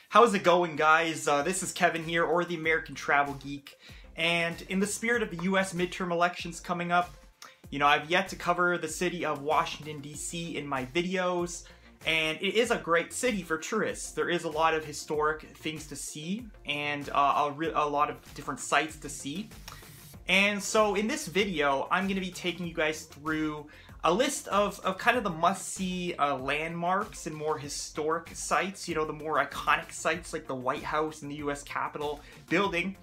How's it going, guys? This is Kevin here, or the American Travel Geek, and in the spirit of the US midterm elections coming up, I've yet to cover the city of Washington, D.C. in my videos, and it is a great city for tourists. There is a lot of historic things to see, and a lot of different sites to see. And so in this video, I'm going to be taking you guys through a list of kind of the must-see landmarks and more historic sites, the more iconic sites like the White House and the US Capitol building.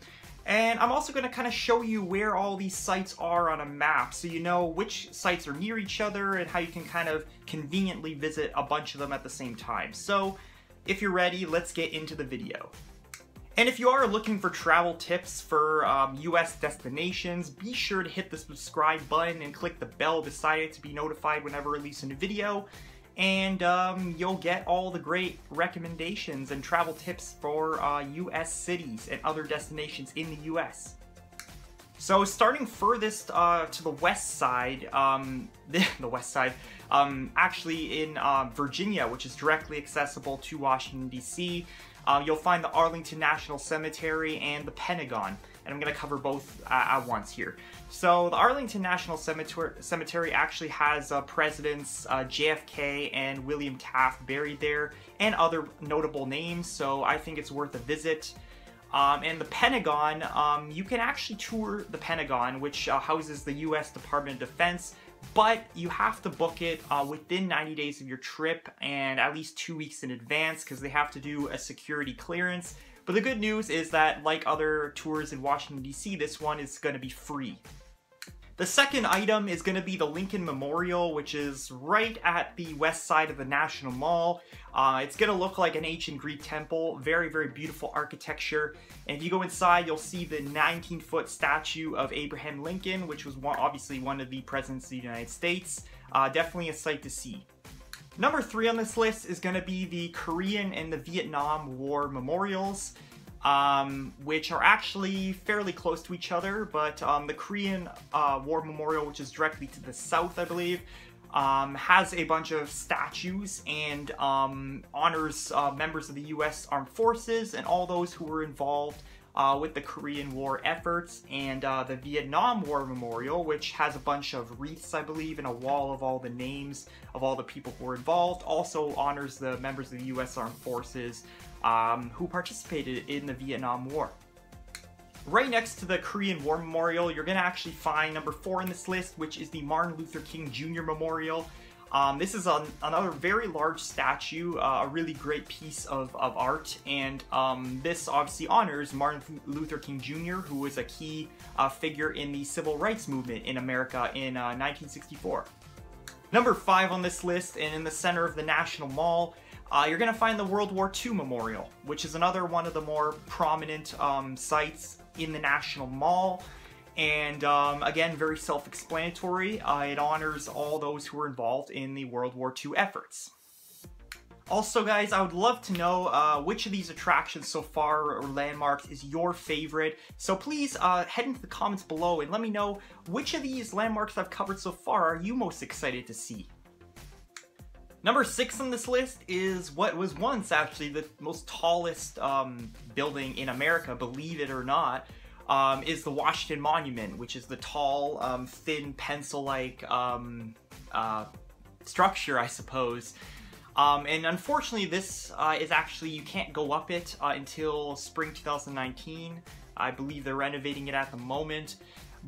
And I'm also going to kind of show you where all these sites are on a map, so you know which sites are near each other and how you can kind of conveniently visit a bunch of them at the same time. So if you're ready, let's get into the video. And if you are looking for travel tips for US destinations, be sure to hit the subscribe button and click the bell beside it to be notified whenever I release a new video. And you'll get all the great recommendations and travel tips for US cities and other destinations in the US. So starting furthest to the west side, actually in Virginia, which is directly accessible to Washington, D.C., you'll find the Arlington National Cemetery and the Pentagon, and I'm going to cover both at once here. So the Arlington National Cemetery actually has Presidents JFK and William Taft buried there, and other notable names, so I think it's worth a visit. And the Pentagon, you can actually tour the Pentagon, which houses the US Department of Defense, but you have to book it within 90 days of your trip and at least 2 weeks in advance because they have to do a security clearance. But the good news is that, like other tours in Washington, D.C., this one is going to be free. The second item is going to be the Lincoln Memorial, which is right at the west side of the National Mall. It's going to look like an ancient Greek temple, very, very beautiful architecture. And if you go inside, you'll see the 19-foot statue of Abraham Lincoln, which was obviously one of the presidents of the United States. Definitely a sight to see. Number 3 on this list is going to be the Korean and the Vietnam War memorials, which are actually fairly close to each other, but the Korean War Memorial, which is directly to the south, I believe, has a bunch of statues and honors members of the US Armed Forces and all those who were involved with the Korean War efforts. And the Vietnam War Memorial, which has a bunch of wreaths, I believe, and a wall of all the names of all the people who were involved, also honors the members of the US Armed Forces who participated in the Vietnam War. Right next to the Korean War Memorial, you're going to actually find number 4 in this list, which is the Martin Luther King Jr. Memorial. This is another very large statue, a really great piece of art, and this obviously honors Martin Luther King Jr., who was a key figure in the Civil Rights Movement in America in 1964. Number 5 on this list, and in the center of the National Mall, you're going to find the World War II Memorial, which is another one of the more prominent sites in the National Mall. And again, very self-explanatory. It honors all those who were involved in the World War II efforts. Also, guys, I would love to know which of these attractions so far or landmarks is your favorite. So please head into the comments below and let me know which of these landmarks I've covered so far are you most excited to see. Number 6 on this list is what was once actually the most tallest building in America, believe it or not, is the Washington Monument, which is the tall, thin, pencil-like structure, I suppose. And unfortunately, this is actually, you can't go up it until spring 2019. I believe they're renovating it at the moment.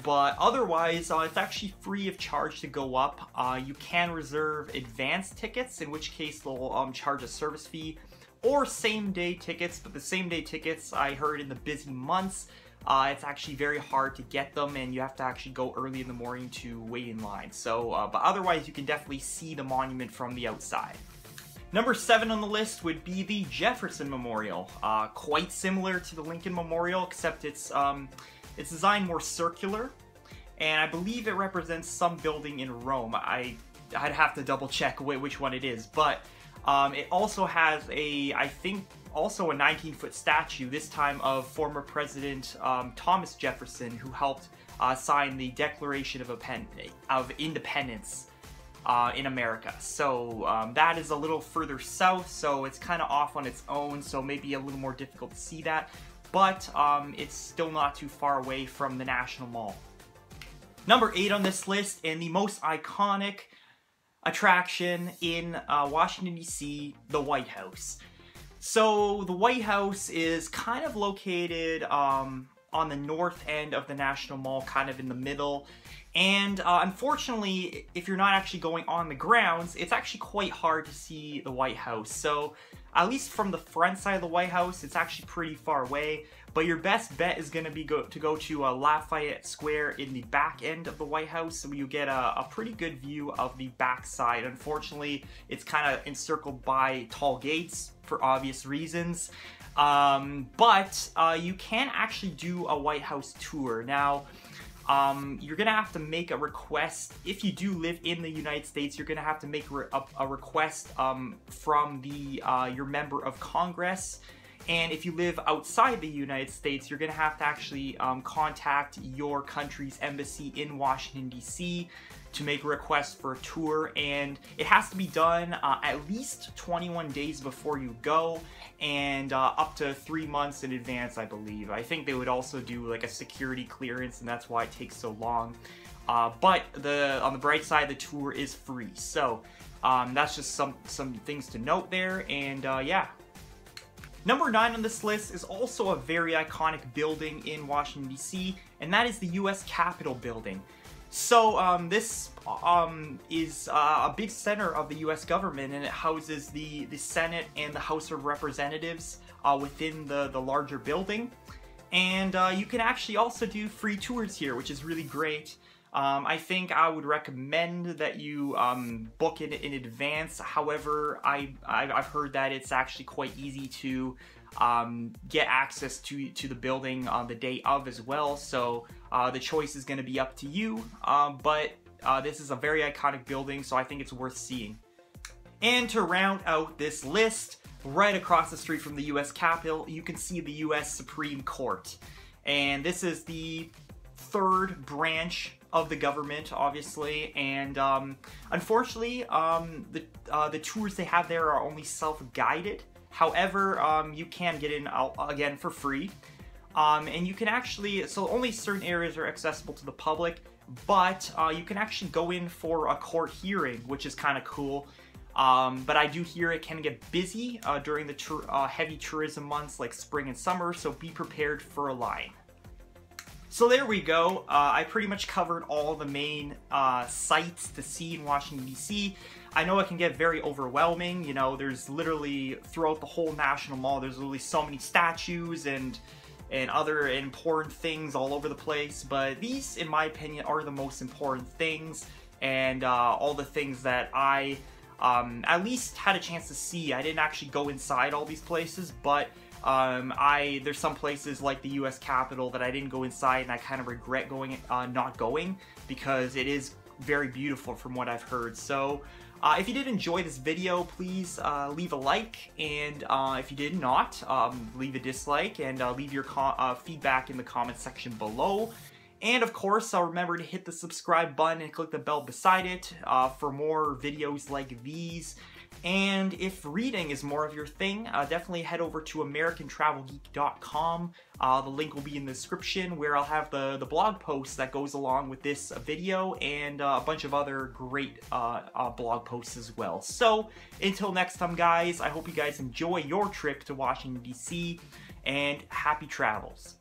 But otherwise, it's actually free of charge to go up. You can reserve advance tickets, in which case they'll charge a service fee, or same-day tickets. But the same-day tickets, I heard in the busy months, it's actually very hard to get them, and you have to actually go early in the morning to wait in line. So, but otherwise, you can definitely see the monument from the outside. Number 7 on the list would be the Jefferson Memorial. Quite similar to the Lincoln Memorial, except it's designed more circular, and I believe it represents some building in Rome. I'd have to double check which one it is, but it also has I think also a 19-foot statue, this time of former President Thomas Jefferson, who helped sign the Declaration of Independence. in America. So that is a little further south, so it's kind of off on its own, so maybe a little more difficult to see that. But it's still not too far away from the National Mall. Number 8 on this list, and the most iconic attraction in Washington, D.C., the White House. So the White House is kind of located on the north end of the National Mall, kind of in the middle. And unfortunately, if you're not actually going on the grounds, it's actually quite hard to see the White House. So at least from the front side of the White House, it's actually pretty far away. But your best bet is going to be to go to Lafayette Square in the back end of the White House, so you get a pretty good view of the back side. Unfortunately, it's kind of encircled by tall gates for obvious reasons. But you can actually do a White House tour. Now, you're gonna have to make a request. If you do live in the United States, you're gonna have to make a request from your member of Congress. And if you live outside the United States, you're gonna have to actually contact your country's embassy in Washington, D.C. to make a request for a tour, and it has to be done at least 21 days before you go, and up to 3 months in advance, I believe. I think they would also do like a security clearance, and that's why it takes so long. But on the bright side, the tour is free, so that's just some things to note there, and yeah. Number 9 on this list is also a very iconic building in Washington, D.C., and that is the U.S. Capitol building. So this is a big center of the U.S. government, and it houses the Senate and the House of Representatives within the larger building. And you can actually also do free tours here, which is really great. I think I would recommend that you book it in advance. However, I've heard that it's actually quite easy to get access to the building on the day of as well. So the choice is going to be up to you. But this is a very iconic building, so I think it's worth seeing. And to round out this list, right across the street from the U.S. Capitol, you can see the U.S. Supreme Court. And this is the third branch of the government, obviously, and unfortunately, the tours they have there are only self-guided. However, you can get in again for free, and you can actually, so only certain areas are accessible to the public, but you can actually go in for a court hearing, which is kind of cool. But I do hear it can get busy during the heavy tourism months like spring and summer, so be prepared for a line. So there we go. I pretty much covered all the main sites to see in Washington, D.C. I know it can get very overwhelming. You know, there's literally, throughout the whole National Mall, there's literally so many statues and other important things all over the place. But these, in my opinion, are the most important things, and all the things that I at least had a chance to see. I didn't actually go inside all these places, but there's some places like the U.S. Capitol that I didn't go inside, and I kind of regret not going, because it is very beautiful from what I've heard. So if you did enjoy this video, please leave a like, and if you did not, leave a dislike, and leave your feedback in the comment section below. And of course, remember to hit the subscribe button and click the bell beside it for more videos like these. And if reading is more of your thing, definitely head over to AmericanTravelGeek.com. The link will be in the description, where I'll have the blog post that goes along with this video, and a bunch of other great blog posts as well. So until next time, guys, I hope you guys enjoy your trip to Washington, D.C., and happy travels.